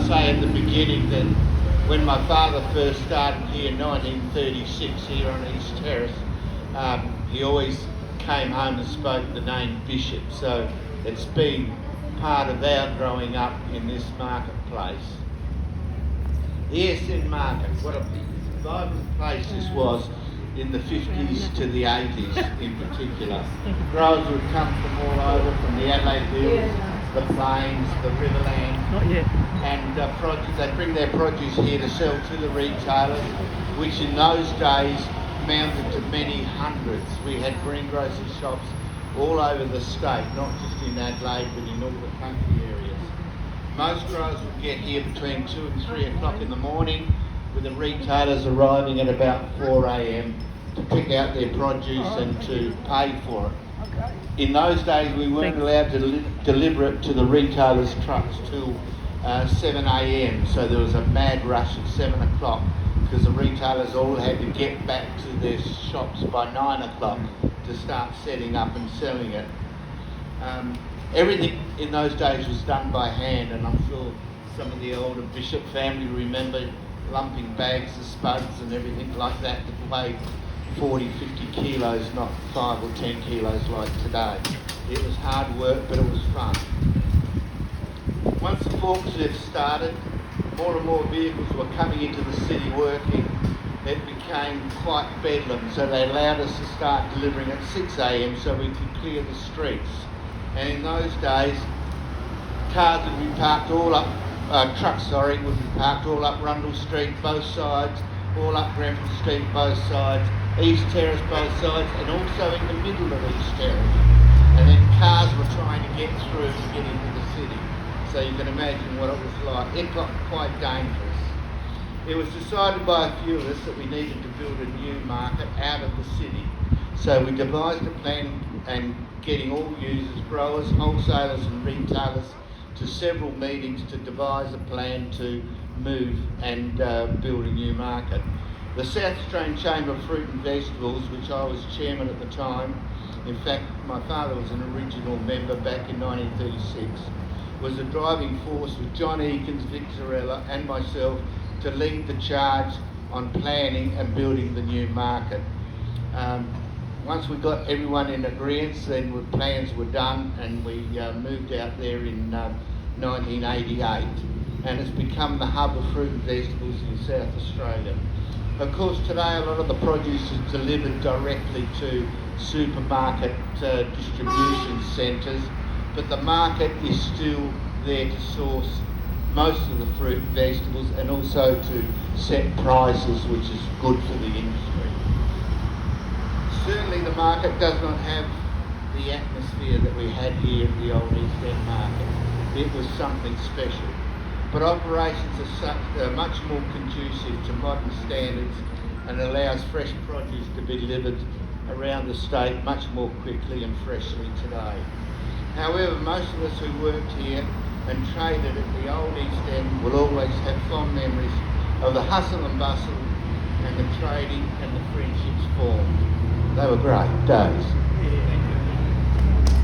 say at the beginning that when my father first started here in 1936 here on East Terrace, he always came home and spoke the name Bishop, so it's been part of our growing up in this marketplace. The East End Market, what a vibrant place this was in the 50s to the 80s in particular. Growers would come from all over, from the Adelaide Hills, the Plains, the Riverland, Not yet. and they bring their produce here to sell to the retailers, which in those days amounted to many hundreds. We had greengrocer shops all over the state, not just in Adelaide, but in all the country areas. Most growers would get here between 2 and 3 o'clock in the morning, with the retailers arriving at about 4 a.m. to pick out their produce and to pay for it. In those days, we weren't allowed to deliver it to the retailers' trucks till 7 a.m. So there was a mad rush at 7 o'clock because the retailers all had to get back to their shops by 9 o'clock to start setting up and selling it. Everything in those days was done by hand, and I'm sure some of the older Bishop family remember lumping bags of spuds and everything like that weighed 40, 50 kilos, not 5 or 10 kilos like today. It was hard work, but it was fun. Once the forklift started, more and more vehicles were coming into the city working. It became quite bedlam, so they allowed us to start delivering at 6 a.m. so we could clear the streets. And in those days, cars would be parked all up, trucks would be parked all up Rundle Street, both sides, all up Grenfell Street, both sides, East Terrace, both sides, and also in the middle of East Terrace. And then cars were trying to get through to get into the city. So you can imagine what it was like. It got quite dangerous. It was decided by a few of us that we needed to build a new market out of the city. So we devised a plan and getting all users, growers, wholesalers and retailers to several meetings to devise a plan to move and build a new market. The South Australian Chamber of Fruit and Vegetables, which I was chairman at the time, in fact my father was an original member back in 1936, was a driving force with John Eakins, Vic Zarella and myself to lead the charge on planning and building the new market. Once we got everyone in agreement, then plans were done and we moved out there in 1988, and it's become the hub of fruit and vegetables in South Australia. Of course today a lot of the produce is delivered directly to supermarket distribution centres, but the market is still there to source most of the fruit and vegetables and also to set prices, which is good for the industry. Certainly the market does not have the atmosphere that we had here at the old East End market. It was something special. But operations are much more conducive to modern standards and allows fresh produce to be delivered around the state much more quickly and freshly today. However, most of us who worked here and traded at the old East End will always have fond memories of the hustle and bustle and the trading and the friendships formed. They were great days.